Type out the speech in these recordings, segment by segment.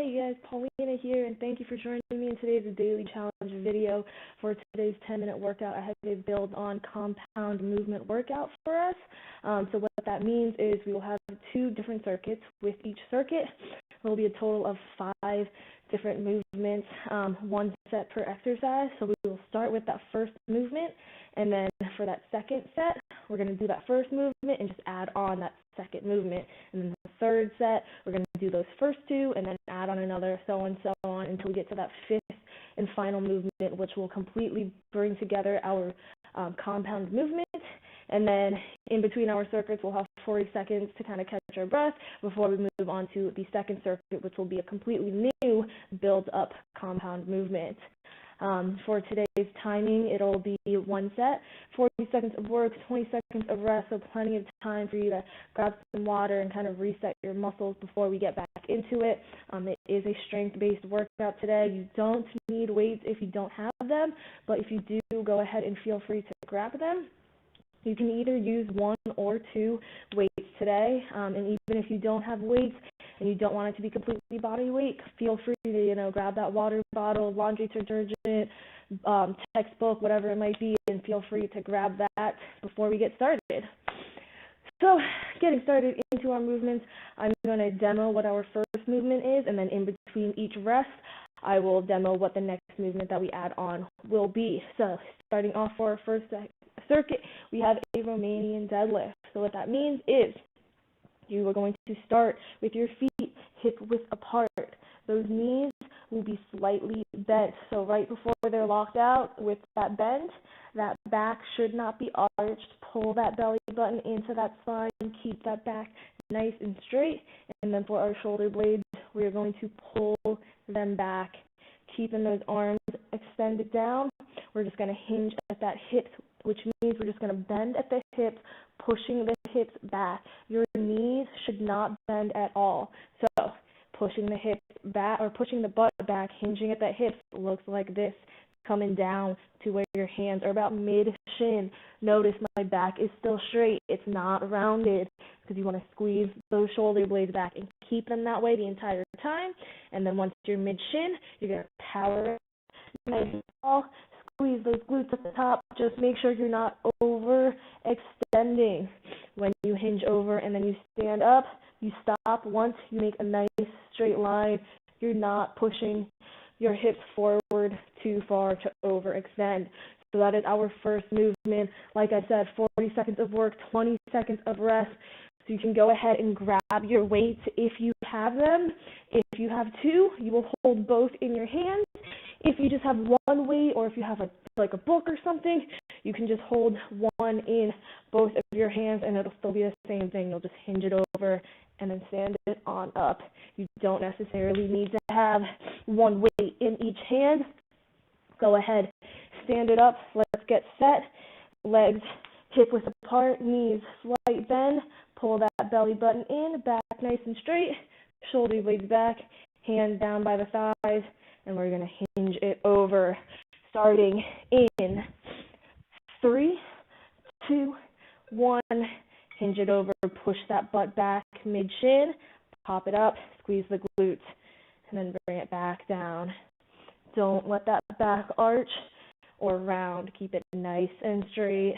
Hey guys, Paulina here, and thank you for joining me in today's daily challenge video. For today's 10-minute workout, I have a build on compound movement workout for us. So what that means is we will have 2 different circuits. With each circuit, there will be a total of 5 different movements, 1 set per exercise. So we will start with that first movement, and then for that second set, we're going to do that first movement and just add on that second movement. And then the third set, we're going to do those first 2 and then add on another, so on until we get to that 5th and final movement, which will completely bring together our compound movement. And then in between our circuits, we'll have 40 seconds to kind of catch our breath before we move on to the second circuit, which will be a completely new build-up compound movement. For today's timing, it'll be 1 set, 40 seconds of work, 20 seconds of rest, so plenty of time for you to grab some water and kind of reset your muscles before we get back into it. It is a strength-based workout today. You don't need weights if you don't have them, but if you do, go ahead and feel free to grab them. You can either use 1 or 2 weights today, and even if you don't have weights and you don't want it to be completely body weight, feel free to, grab that water bottle, laundry detergent, textbook, whatever it might be, and feel free to grab that before we get started. So, getting started into our movements, I'm going to demo what our first movement is, and then in between each rest, I will demo what the next movement that we add on will be. So, starting off for our first circuit, we have a Romanian deadlift. So what that means is you are going to start with your feet hip width apart. Those knees will be slightly bent. So right before they're locked out with that bend, that back should not be arched. Pull that belly button into that spine. Keep that back nice and straight. And then for our shoulder blades, we are going to pull them back, keeping those arms extended down. We're just going to hinge at that hip, which means we're just going to bend at the hips, pushing the hips back. Your knees should not bend at all. So pushing the hips back, or pushing the butt back, hinging at that hip looks like this, coming down to where your hands are about mid-shin. Notice my back is still straight. It's not rounded, because you want to squeeze those shoulder blades back and keep them that way the entire time. And then once you're mid-shin, you're going to power nice and tall. Squeeze those glutes at the top. Just make sure you're not overextending. When you hinge over and then you stand up, you stop once you make a nice straight line. You're not pushing your hips forward too far to overextend. So that is our first movement. Like I said, 40 seconds of work, 20 seconds of rest. So you can go ahead and grab your weights if you have them. If you have 2, you will hold both in your hands. If you just have 1 weight, or if you have a book or something, you can just hold 1 in both of your hands, and it'll still be the same thing. You'll just hinge it over and then stand it on up. You don't necessarily need to have 1 weight in each hand. Go ahead, stand it up. Let's get set. Legs hip width apart, knees slight bend. Pull that belly button in, back nice and straight. Shoulder blades back, hands down by the thighs. And we're going to hinge it over, starting in 3, 2, 1, hinge it over, push that butt back mid-shin, pop it up, squeeze the glutes, and then bring it back down. Don't let that back arch or round. Keep it nice and straight.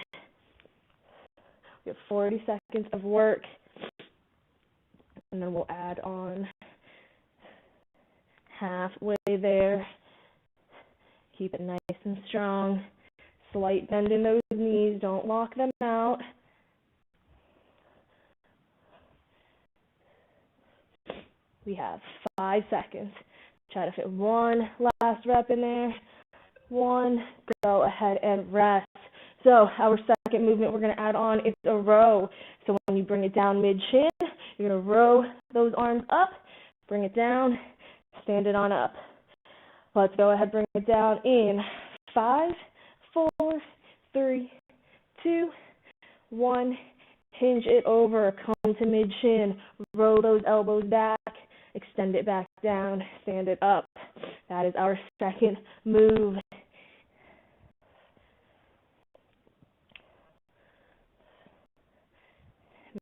We have 40 seconds of work, and then we'll add on halfway there. Keep it nice and strong. Slight bend in those knees. Don't lock them out. We have 5 seconds. Try to fit 1 last rep in there. 1. Go ahead and rest. So our second movement we're going to add on is a row. So when you bring it down mid-shin, you're going to row those arms up, bring it down, stand it on up. Let's go ahead, bring it down in 5, 4, 3, 2, 1. Hinge it over, come to mid-shin, row those elbows back, extend it back down, stand it up. That is our second move.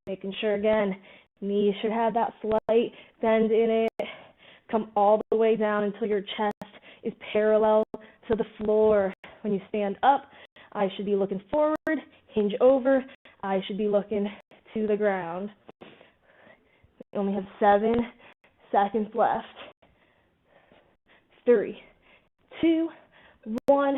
Making sure, again, knees should have that slight bend in it. come all the way down until your chest is parallel to the floor. When you stand up, eyes should be looking forward, hinge over, eyes should be looking to the ground. We only have 7 seconds left. 3, 2, 1.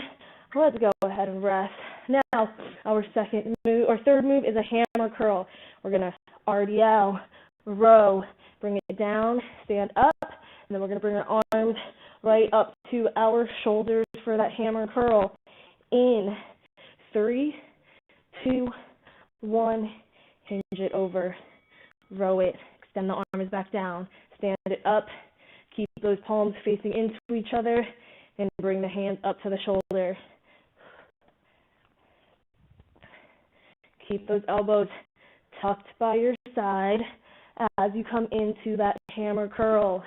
Let's go ahead and rest. Now, our third move is a hammer curl. We're going to RDL, row, bring it down, stand up, and then we're going to bring our arms right up to our shoulders for that hammer curl. In 3, 2, 1, hinge it over, row it, extend the arms back down, stand it up, keep those palms facing into each other, and bring the hands up to the shoulder. Keep those elbows tucked by your side as you come into that hammer curl.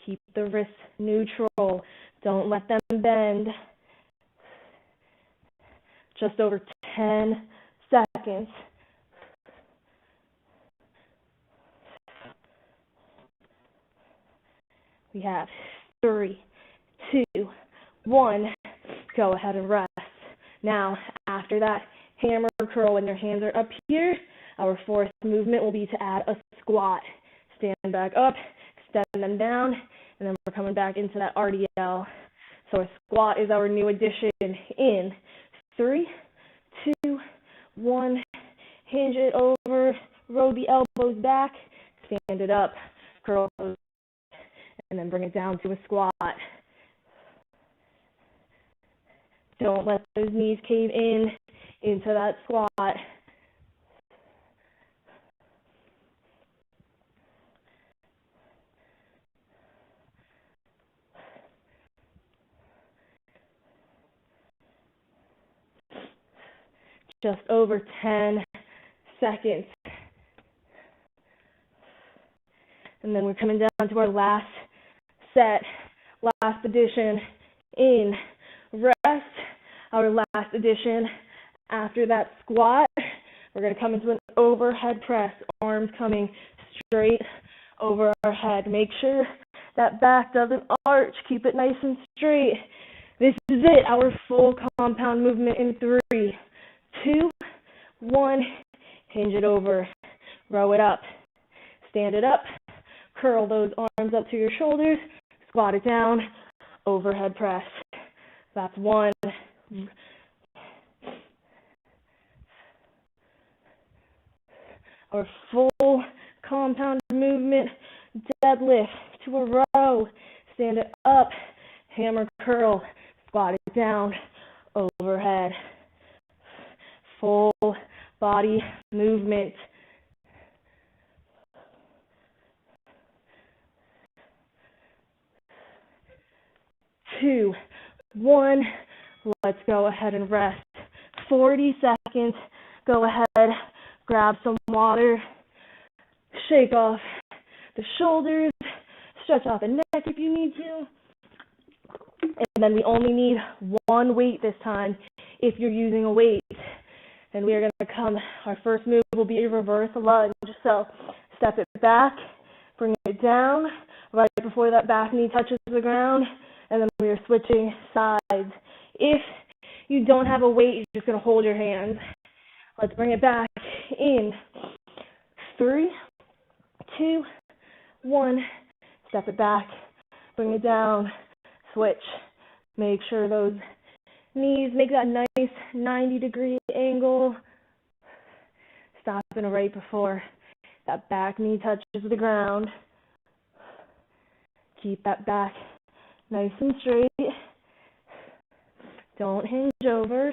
Keep the wrists neutral. Don't let them bend. Just over 10 seconds. We have 3, 2, 1. Go ahead and rest. Now, after that hammer curl, when your hands are up here, our fourth movement will be to add a squat. Stand back up, extend them down, and then we're coming back into that RDL. So a squat is our new addition. In 3, 2, 1, hinge it over, roll the elbows back, stand it up, curl those, and then bring it down to a squat. Don't let those knees cave in into that squat. Just over 10 seconds. And then we're coming down to our last set, last addition. In rest, our last addition. After that squat, we're going to come into an overhead press, arms coming straight over our head. Make sure that back doesn't arch. Keep it nice and straight. This is it, our full compound movement in 3, 2, 1, hinge it over, row it up, stand it up, curl those arms up to your shoulders, squat it down, overhead press. That's 1. Our full compound movement, deadlift to a row, stand it up, hammer curl, squat it down, overhead. Full body movement. 2, 1, let's go ahead and rest. 40 seconds, go ahead, grab some water, shake off the shoulders, stretch out the neck if you need to. And then we only need 1 weight this time if you're using a weight. And we are going to come, our first move will be a reverse lunge. So step it back, bring it down, right before that back knee touches the ground, and then we are switching sides. If you don't have a weight, you're just going to hold your hands. Let's bring it back in. 3, 2, 1, step it back, bring it down, switch. Make sure those knees make that nice 90-degree angle. Stopping right before that back knee touches the ground. Keep that back nice and straight. Don't hinge over.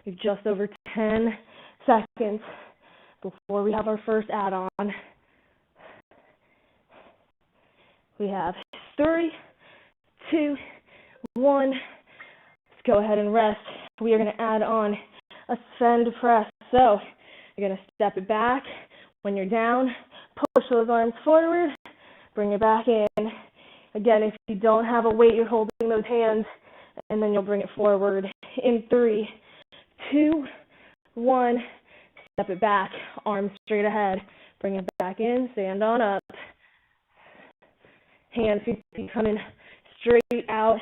We've just over 10 seconds before we have our first add-on. We have 3, 2, 1. Let's go ahead and rest. We are going to add on a send press. So you're going to step it back. When you're down, push those arms forward, bring it back in. Again, if you don't have a weight, you're holding those hands, and then you'll bring it forward in 3, 2, 1. step it back, arms straight ahead, bring it back in, stand on up. Hands coming straight out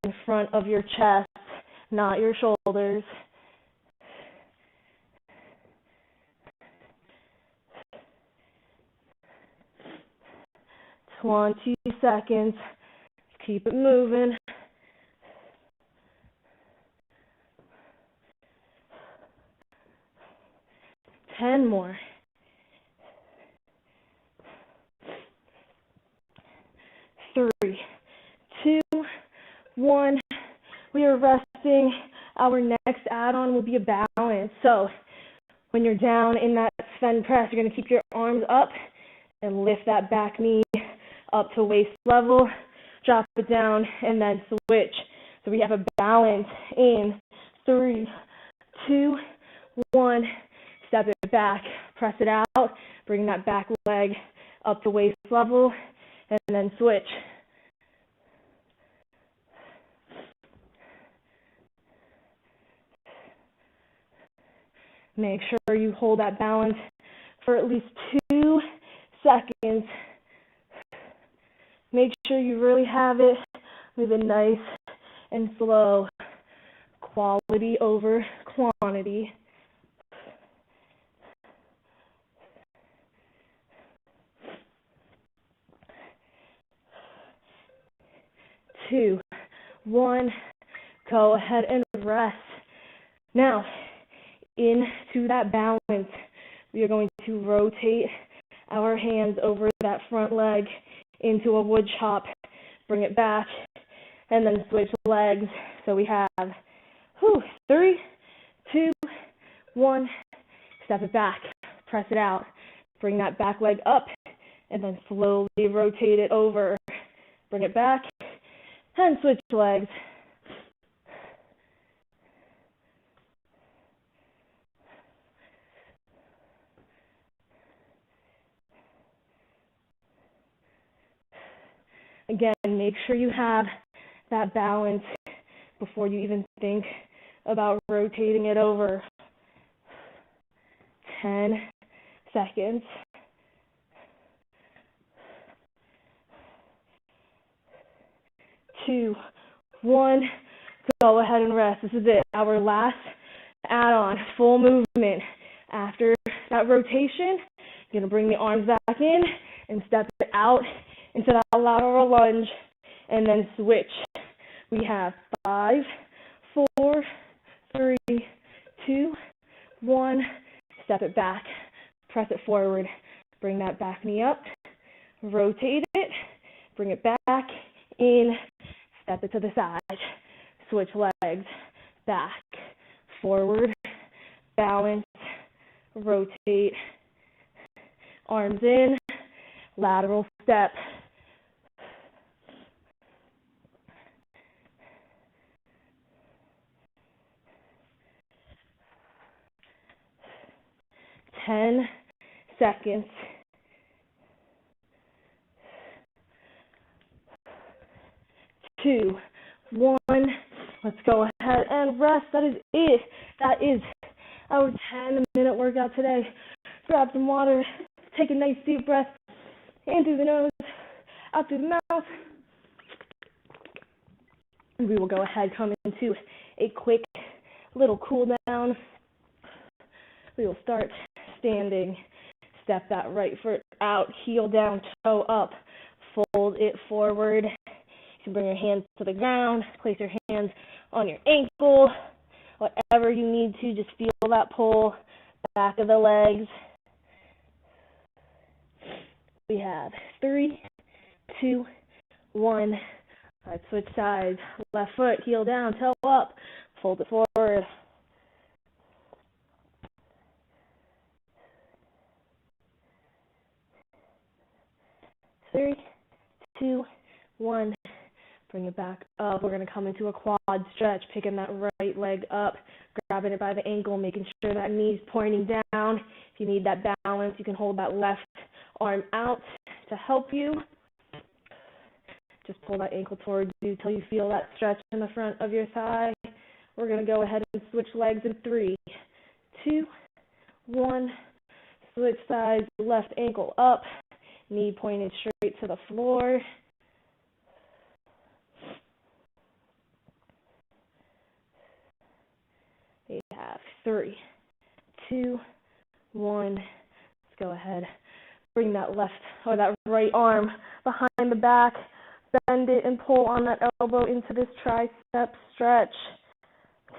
in front of your chest, not your shoulders. 20 seconds. Keep it moving. Ten more. 3, 2, 1. We are resting. Our next add-on will be a balance. So when you're down in that Sven press, you're going to keep your arms up and lift that back knee up to waist level. Drop it down and then switch. So we have a balance in 3, 2, 1. Step it back, press it out, bring that back leg up to waist level, and then switch. Make sure you hold that balance for at least 2 seconds. Make sure you really have it with a nice and slow quality over quantity. 2, 1, go ahead and rest. Now, into that balance, we are going to rotate our hands over that front leg into a wood chop, bring it back, and then switch legs. So we have 3, 2, 1, step it back, press it out, bring that back leg up, and then slowly rotate it over, bring it back, and switch legs. Again, make sure you have that balance before you even think about rotating it over. 10 seconds. 2, 1, go ahead and rest. This is it, our last add-on, full movement. After that rotation, you're going to bring the arms back in and step it out into that lateral lunge, and then switch. We have 5, 4, 3, 2, 1, step it back, press it forward, bring that back knee up, rotate it, bring it back in, step it to the side, switch legs, back, forward, balance, rotate, arms in, lateral step. Ten seconds. 2, 1. Let's go ahead and rest. That is it. That is our 10-minute workout today. Grab some water, take a nice deep breath in through the nose, out through the mouth. And we will go ahead, come into a quick little cool down. We will start standing. Step that right foot out, heel down, toe up, fold it forward. You can bring your hands to the ground, place your hands on your ankle, whatever you need to, just feel that pull, back of the legs. We have 3, 2, 1. Let's switch sides. Left foot, heel down, toe up, fold it forward. 3, 2, 1. Bring it back up. We're going to come into a quad stretch, picking that right leg up, grabbing it by the ankle, making sure that knee's pointing down. If you need that balance, you can hold that left arm out to help you. Just pull that ankle towards you till you feel that stretch in the front of your thigh. We're going to go ahead and switch legs in 3, 2, 1. Switch sides, left ankle up, knee pointed straight to the floor. We have 3, 2, 1. Let's go ahead. Bring that left or that right arm behind the back. Bend it and pull on that elbow into this tricep stretch.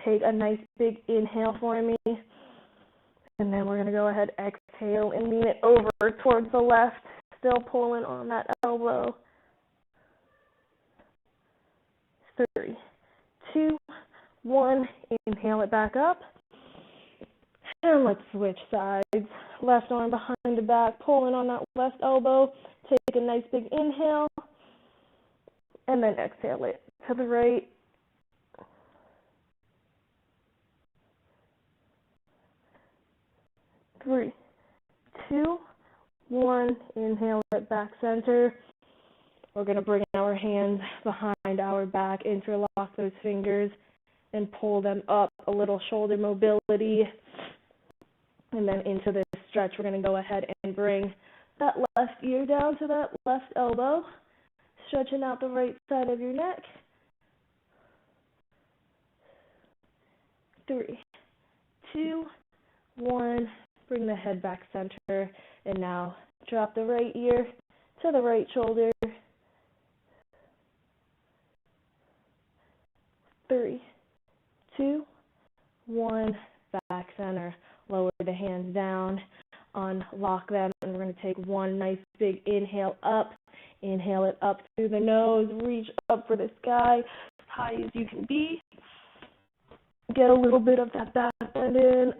Take a nice big inhale for me. And then we're going to go ahead, exhale, and lean it over towards the left, still pulling on that elbow. 3, 2, 1. Inhale it back up. And let's switch sides. Left arm behind the back, pulling on that left elbow. Take a nice big inhale. And then exhale it to the right. 3, 2, 1. Inhale it back center. We're going to bring our hands behind our back, interlock those fingers, and pull them up. A little shoulder mobility. And then into this stretch, we're going to go ahead and bring that left ear down to that left elbow, stretching out the right side of your neck. 3, 2, 1. Bring the head back center, and now drop the right ear to the right shoulder. 3, 2, 1. Back center. Lower the hands down, unlock them, and we're going to take one nice big inhale up. Inhale it up through the nose, reach up for the sky, as high as you can be. Get a little bit of that back bend in.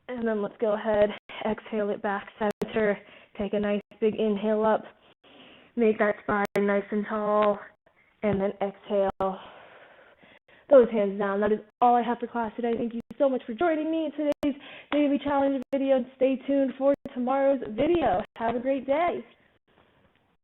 And then let's go ahead, exhale it back center. Take a nice big inhale up. Make that spine nice and tall. And then exhale. Those hands down. That is all I have for class today. Thank you so much for joining me in today's daily challenge video. Stay tuned for tomorrow's video. Have a great day.